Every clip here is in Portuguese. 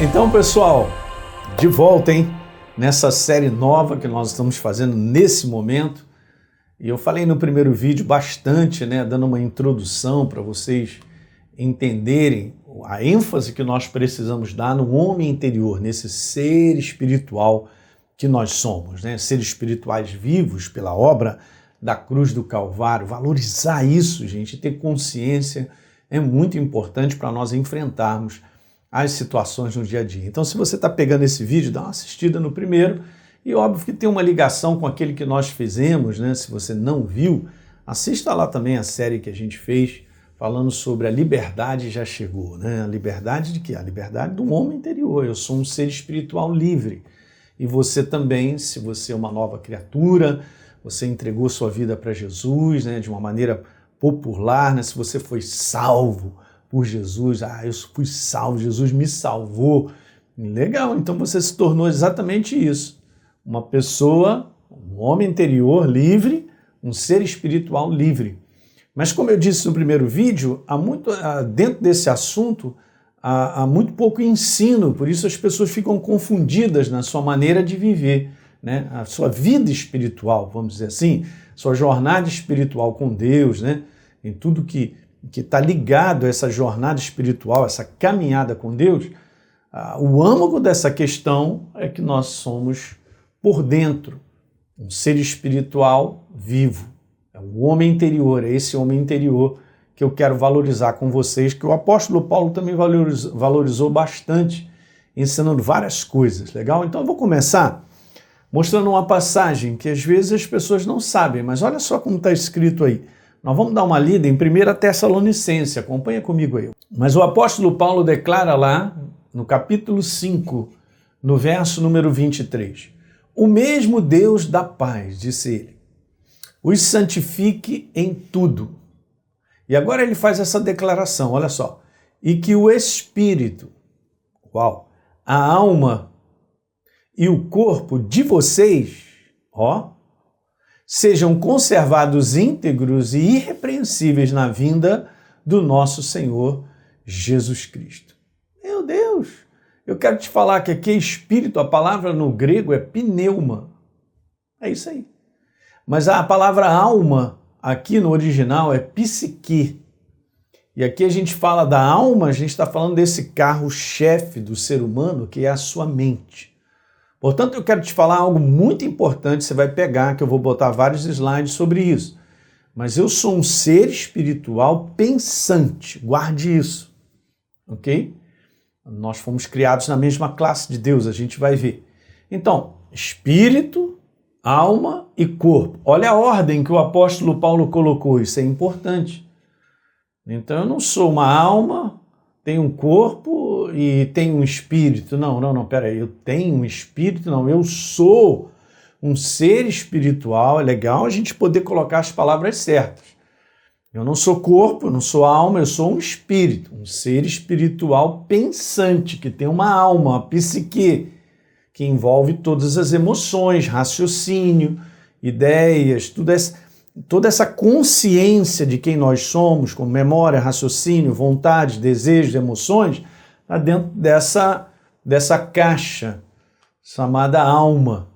Então, pessoal, de volta, hein? Nessa série nova que nós estamos fazendo nesse momento. E eu falei no primeiro vídeo bastante, né, dando uma introdução para vocês entenderem a ênfase que nós precisamos dar no homem interior, nesse ser espiritual que nós somos, né? Seres espirituais vivos pela obra da cruz do Calvário. Valorizar isso, gente, ter consciência é muito importante para nós enfrentarmos as situações no dia a dia. Então, se você está pegando esse vídeo, dá uma assistida no primeiro e óbvio que tem uma ligação com aquele que nós fizemos, né? Se você não viu, assista lá também a série que a gente fez falando sobre a liberdade já chegou, né? A liberdade de quê? A liberdade do homem interior. Eu sou um ser espiritual livre. E você também, se você é uma nova criatura, você entregou sua vida para Jesus, né? De uma maneira popular, né? Se você foi salvo por Jesus, eu fui salvo, Jesus me salvou. Legal, então você se tornou exatamente isso. Uma pessoa, um homem interior livre, um ser espiritual livre. Mas como eu disse no primeiro vídeo, dentro desse assunto há muito pouco ensino, por isso as pessoas ficam confundidas na sua maneira de viver, né? A sua vida espiritual, vamos dizer assim, sua jornada espiritual com Deus, né? Em tudo que está ligado a essa jornada espiritual, essa caminhada com Deus, o âmago dessa questão é que nós somos, por dentro, um ser espiritual vivo. É o homem interior, é esse homem interior que eu quero valorizar com vocês, que o apóstolo Paulo também valorizou bastante, ensinando várias coisas, legal? Então eu vou começar mostrando uma passagem que às vezes as pessoas não sabem, mas olha só como está escrito aí. Nós vamos dar uma lida em 1 Tessalonicenses, acompanha comigo aí. Mas o apóstolo Paulo declara lá, no capítulo 5, no verso número 23, o mesmo Deus da paz, disse ele, os santifique em tudo. E agora ele faz essa declaração, olha só, e que o espírito, a alma e o corpo de vocês, sejam conservados íntegros e irrepreensíveis na vinda do nosso Senhor Jesus Cristo. Meu Deus, eu quero te falar que aqui espírito, a palavra no grego é pneuma. É isso aí. Mas a palavra alma, aqui no original, é psique. E aqui a gente fala da alma, a gente está falando desse carro-chefe do ser humano, que é a sua mente. Portanto, eu quero te falar algo muito importante, você vai pegar, que eu vou botar vários slides sobre isso. Mas eu sou um ser espiritual pensante, guarde isso, ok? Nós fomos criados na mesma classe de Deus, a gente vai ver. Então, espírito, alma e corpo. Olha a ordem que o apóstolo Paulo colocou, isso é importante. Então, eu não sou uma alma, tenho um corpo e tenho um espírito. Não, peraí, eu tenho um espírito? Não, eu sou um ser espiritual. É legal a gente poder colocar as palavras certas. Eu não sou corpo, eu não sou alma, eu sou um espírito, um ser espiritual pensante, que tem uma alma, uma psique, que envolve todas as emoções, raciocínio, ideias, toda essa consciência de quem nós somos, com memória, raciocínio, vontade, desejos, emoções, está dentro dessa caixa chamada alma,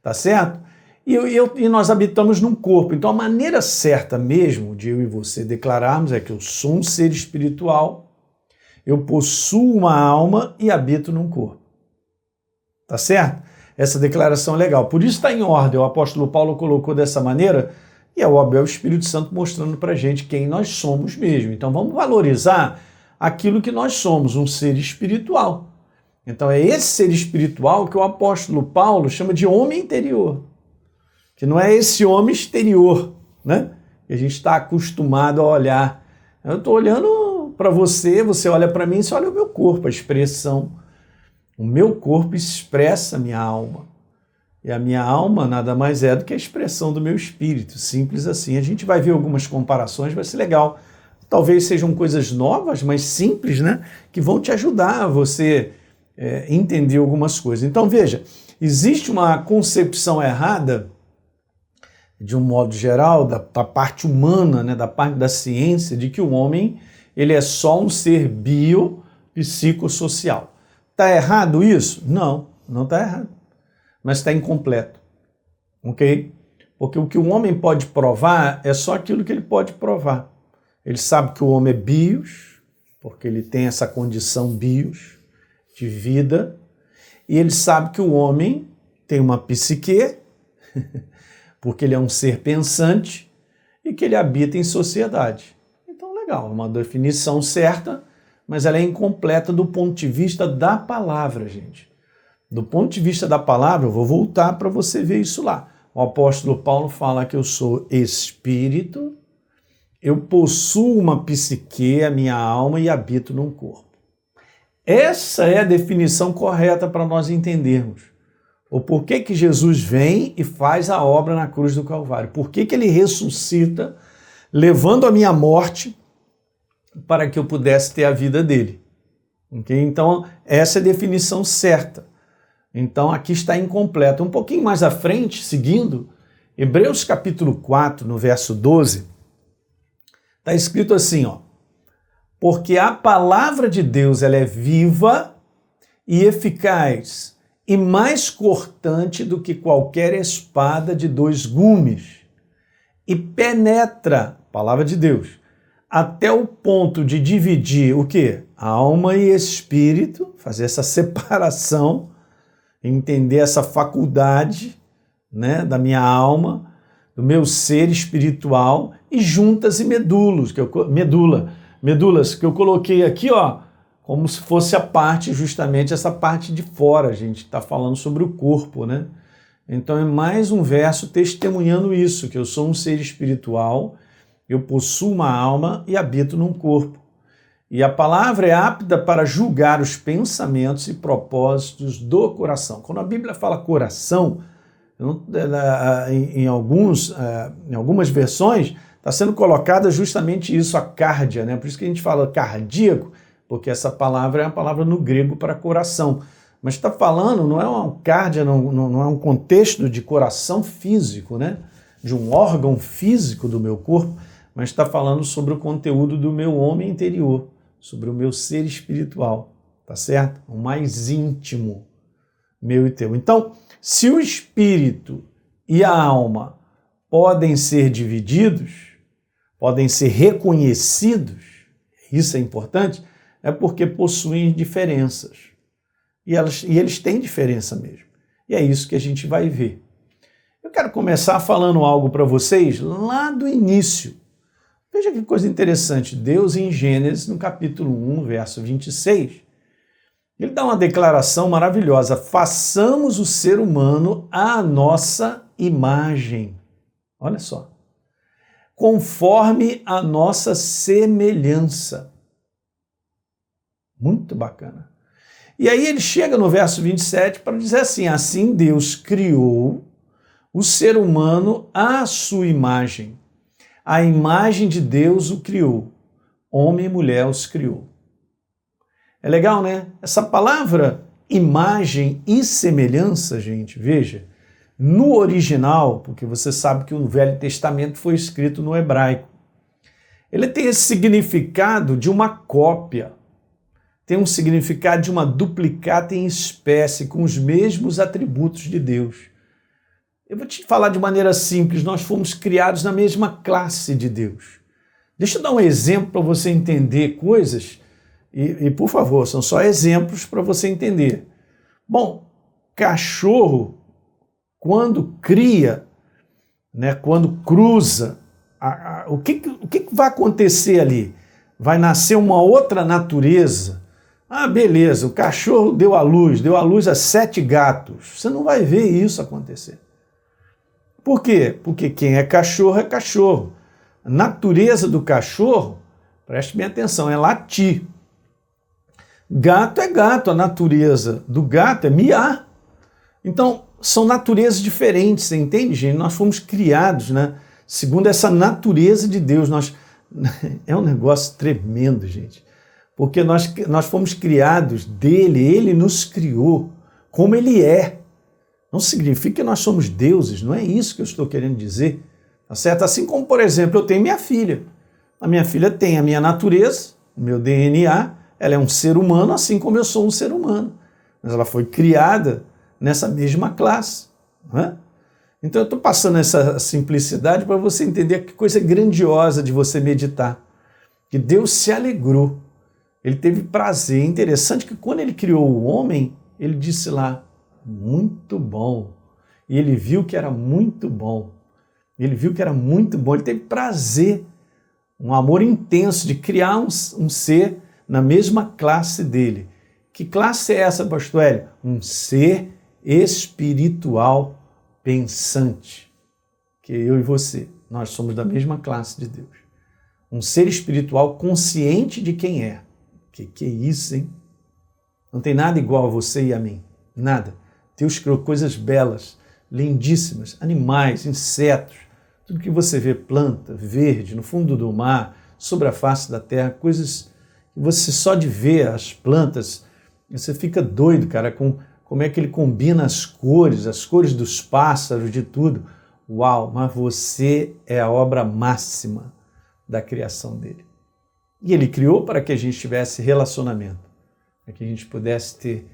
tá certo? E nós habitamos num corpo. Então a maneira certa mesmo de eu e você declararmos é que eu sou um ser espiritual, eu possuo uma alma e habito num corpo. Tá certo? Essa declaração é legal. Por isso está em ordem. O apóstolo Paulo colocou dessa maneira e é óbvio, é o Espírito Santo mostrando para a gente quem nós somos mesmo. Então vamos valorizar aquilo que nós somos, um ser espiritual. Então é esse ser espiritual que o apóstolo Paulo chama de homem interior. Que não é esse homem exterior, né? Que a gente está acostumado a olhar. Eu estou olhando para você, você olha para mim, você olha o meu corpo, a expressão. O meu corpo expressa a minha alma. E a minha alma nada mais é do que a expressão do meu espírito. Simples assim. A gente vai ver algumas comparações, vai ser legal. Talvez sejam coisas novas, mas simples, né? Que vão te ajudar a você entender algumas coisas. Então, veja, existe uma concepção errada, de um modo geral, da parte humana, né? Da parte da ciência, de que o homem ele é só um ser biopsicossocial. Está errado isso? Não, não está errado. Mas está incompleto. Ok? Porque o que o homem pode provar é só aquilo que ele pode provar. Ele sabe que o homem é bios, porque ele tem essa condição bios de vida, e ele sabe que o homem tem uma psique, porque ele é um ser pensante, e que ele habita em sociedade. Então, legal, uma definição certa, mas ela é incompleta do ponto de vista da palavra, gente. Do ponto de vista da palavra, eu vou voltar para você ver isso lá. O apóstolo Paulo fala que eu sou espírito, eu possuo uma psique, a minha alma, e habito num corpo. Essa é a definição correta para nós entendermos o porquê que Jesus vem e faz a obra na cruz do Calvário. Por que ele ressuscita, levando a minha morte para que eu pudesse ter a vida dele. Okay? Então, essa é a definição certa. Então, aqui está incompleta. Um pouquinho mais à frente, seguindo, Hebreus capítulo 4, no verso 12, está escrito assim, ó, porque a palavra de Deus ela é viva e eficaz e mais cortante do que qualquer espada de 2 gumes e penetra, palavra de Deus, até o ponto de dividir o quê? Alma e espírito, fazer essa separação, entender essa faculdade, né, da minha alma, do meu ser espiritual, e juntas e medulas que eu coloquei aqui, ó, como se fosse a parte, justamente essa parte de fora, a gente está falando sobre o corpo, né? Então é mais um verso testemunhando isso, que eu sou um ser espiritual, eu possuo uma alma e habito num corpo. E a palavra é apta para julgar os pensamentos e propósitos do coração. Quando a Bíblia fala coração, em algumas versões, está sendo colocada justamente isso, a cárdia, né? Por isso que a gente fala cardíaco, porque essa palavra é uma palavra no grego para coração. Mas está falando, não é uma cárdia, não é um contexto de coração físico, né? De um órgão físico do meu corpo, mas está falando sobre o conteúdo do meu homem interior, sobre o meu ser espiritual, tá certo? O mais íntimo, meu e teu. Então, se o espírito e a alma podem ser divididos, podem ser reconhecidos, isso é importante, é porque possuem diferenças. E eles têm diferença mesmo. E é isso que a gente vai ver. Eu quero começar falando algo para vocês lá do início. Veja que coisa interessante. Deus, em Gênesis, no capítulo 1, verso 26, ele dá uma declaração maravilhosa. Façamos o ser humano à nossa imagem. Olha só. Conforme a nossa semelhança. Muito bacana. E aí ele chega no verso 27 para dizer assim, assim Deus criou o ser humano à sua imagem. A imagem de Deus o criou. Homem e mulher os criou. É legal, né? Essa palavra imagem e semelhança, gente, veja, no original, porque você sabe que o Velho Testamento foi escrito no hebraico, ele tem esse significado de uma cópia, tem um significado de uma duplicata em espécie, com os mesmos atributos de Deus. Eu vou te falar de maneira simples, nós fomos criados na mesma classe de Deus. Deixa eu dar um exemplo para você entender coisas, e por favor, são só exemplos para você entender. Bom, cachorro, quando cria, né, quando cruza, o que vai acontecer ali? Vai nascer uma outra natureza. Ah, beleza, o cachorro deu à luz a 7 gatos. Você não vai ver isso acontecer. Por quê? Porque quem é cachorro é cachorro. A natureza do cachorro, preste bem atenção, é latir. Gato é gato, a natureza do gato é miar. Então, são naturezas diferentes, você entende, gente? Nós fomos criados, né, segundo essa natureza de Deus. É um negócio tremendo, gente. Porque nós fomos criados dele, ele nos criou como ele é. Não significa que nós somos deuses, não é isso que eu estou querendo dizer. Tá certo? Assim como, por exemplo, eu tenho minha filha. A minha filha tem a minha natureza, o meu DNA, ela é um ser humano, assim como eu sou um ser humano. mas ela foi criada nessa mesma classe. Não é? Então eu estou passando essa simplicidade para você entender que coisa grandiosa de você meditar. Que Deus se alegrou, ele teve prazer. Interessante que quando ele criou o homem, ele disse lá, muito bom. E ele viu que era muito bom. Ele viu que era muito bom, ele teve prazer, um amor intenso de criar um ser na mesma classe dele. Que classe é essa, pastor Hélio? Um ser espiritual pensante. Que eu e você, nós somos da mesma classe de Deus. Um ser espiritual consciente de quem é. Que é isso, hein? Não tem nada igual a você e a mim. Nada. Deus criou coisas belas, lindíssimas, animais, insetos, tudo que você vê, planta, verde, no fundo do mar, sobre a face da terra, coisas que você só de ver as plantas, você fica doido, cara, com como é que ele combina as cores dos pássaros, de tudo. Uau, mas você é a obra máxima da criação dele. E ele criou para que a gente tivesse relacionamento, para que a gente pudesse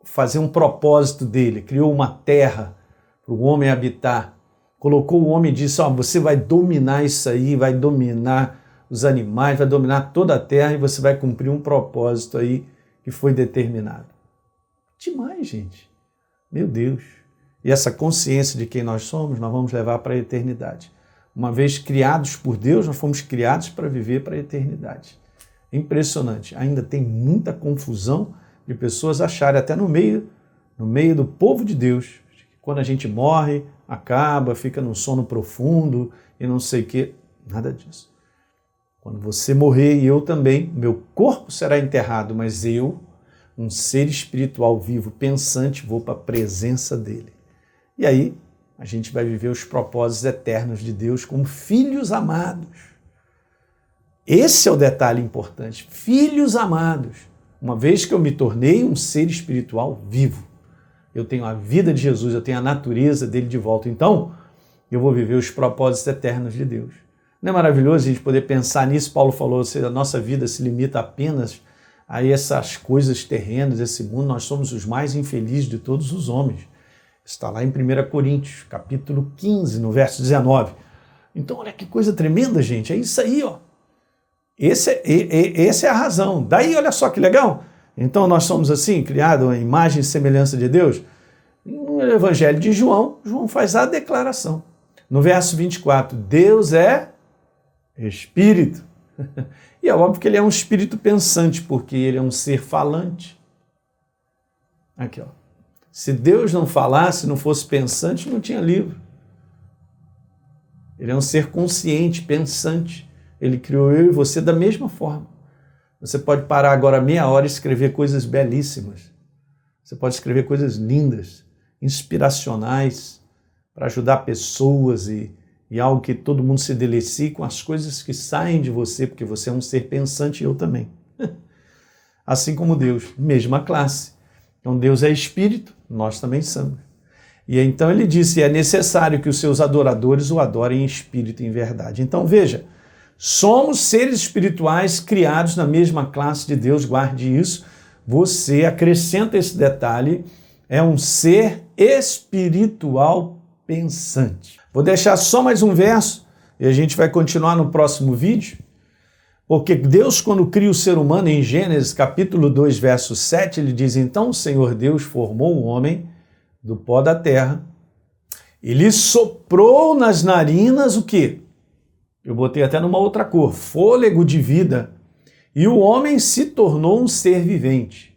fazer um propósito dele. Criou uma terra para o homem habitar. Colocou o homem e disse, você vai dominar isso aí, vai dominar os animais, vai dominar toda a terra e você vai cumprir um propósito aí que foi determinado. Demais, gente. Meu Deus. E essa consciência de quem nós somos, nós vamos levar para a eternidade. Uma vez criados por Deus, nós fomos criados para viver para a eternidade. É impressionante. Ainda tem muita confusão de pessoas acharem, até no meio do povo de Deus, que quando a gente morre, acaba, fica num sono profundo e não sei o quê. Nada disso. Quando você morrer e eu também, meu corpo será enterrado, mas eu, um ser espiritual vivo, pensante, vou para a presença dele. E aí, a gente vai viver os propósitos eternos de Deus como filhos amados. Esse é o detalhe importante. Filhos amados. Uma vez que eu me tornei um ser espiritual vivo, eu tenho a vida de Jesus, eu tenho a natureza dele de volta. Então, eu vou viver os propósitos eternos de Deus. Não é maravilhoso a gente poder pensar nisso? Paulo falou, se a nossa vida se limita apenas a essas coisas terrenas, esse mundo, nós somos os mais infelizes de todos os homens. Está lá em 1 Coríntios, capítulo 15, no verso 19. Então, olha que coisa tremenda, gente. É isso aí, ó. Essa é a razão. Daí, olha só que legal. Então, nós somos assim, criados à imagem e semelhança de Deus. No Evangelho de João, João faz a declaração. No verso 24, Deus é Espírito. E é óbvio que ele é um espírito pensante, porque ele é um ser falante. Aqui, ó. Se Deus não falasse, não fosse pensante, não tinha livro. Ele é um ser consciente, pensante. Ele criou eu e você da mesma forma. Você pode parar agora meia hora e escrever coisas belíssimas. Você pode escrever coisas lindas, inspiracionais, para ajudar pessoas e algo que todo mundo se delicie com as coisas que saem de você, porque você é um ser pensante e eu também. Assim como Deus, mesma classe. Então Deus é espírito, nós também somos. E então ele disse, é necessário que os seus adoradores o adorem em espírito e em verdade. Então veja, somos seres espirituais criados na mesma classe de Deus, guarde isso. Você acrescenta esse detalhe, é um ser espiritual pensante. Vou deixar só mais um verso e a gente vai continuar no próximo vídeo. Porque Deus, quando cria o ser humano, em Gênesis capítulo 2, verso 7, ele diz, então o Senhor Deus formou o homem do pó da terra e lhe soprou nas narinas o quê? Eu botei até numa outra cor, fôlego de vida, e o homem se tornou um ser vivente.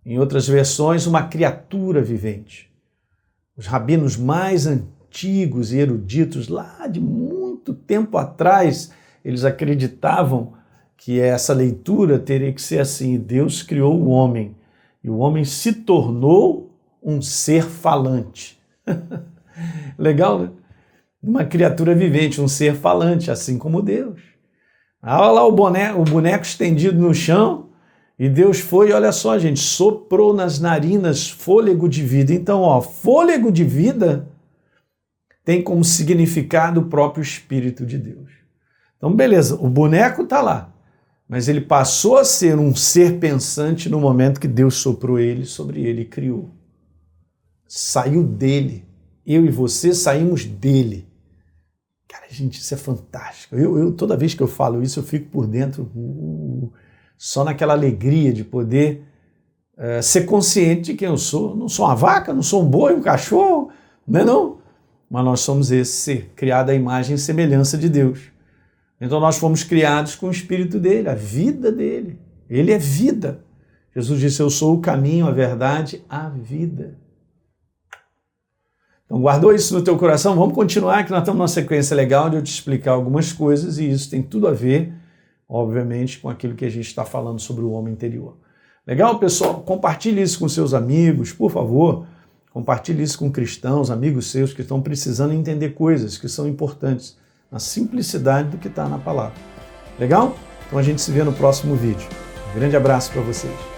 Em outras versões, uma criatura vivente. Os rabinos mais antigos e eruditos, lá de muito tempo atrás, eles acreditavam que essa leitura teria que ser assim, Deus criou o homem, e o homem se tornou um ser falante. Legal, né? Uma criatura vivente, um ser falante, assim como Deus. Olha lá o boneco estendido no chão, e Deus foi, olha só, gente, soprou nas narinas fôlego de vida. Então, ó, fôlego de vida tem como significado o próprio Espírito de Deus. Então, beleza, o boneco está lá, mas ele passou a ser um ser pensante no momento que Deus soprou ele sobre ele e criou. Saiu dele. Eu e você saímos dele. Cara, gente, isso é fantástico. Toda vez que eu falo isso, eu fico por dentro, só naquela alegria de poder ser consciente de quem eu sou. Não sou uma vaca, não sou um boi, um cachorro, não é não? Mas nós somos esse ser, criado à imagem e semelhança de Deus. Então nós fomos criados com o Espírito dele, a vida dele. Ele é vida. Jesus disse, eu sou o caminho, a verdade, a vida. Então guardou isso no teu coração? Vamos continuar, que nós estamos numa sequência legal de eu te explicar algumas coisas e isso tem tudo a ver, obviamente, com aquilo que a gente está falando sobre o homem interior. Legal, pessoal? Compartilhe isso com seus amigos, por favor. Compartilhe isso com cristãos, amigos seus que estão precisando entender coisas que são importantes, na simplicidade do que está na palavra. Legal? Então a gente se vê no próximo vídeo. Um grande abraço para vocês.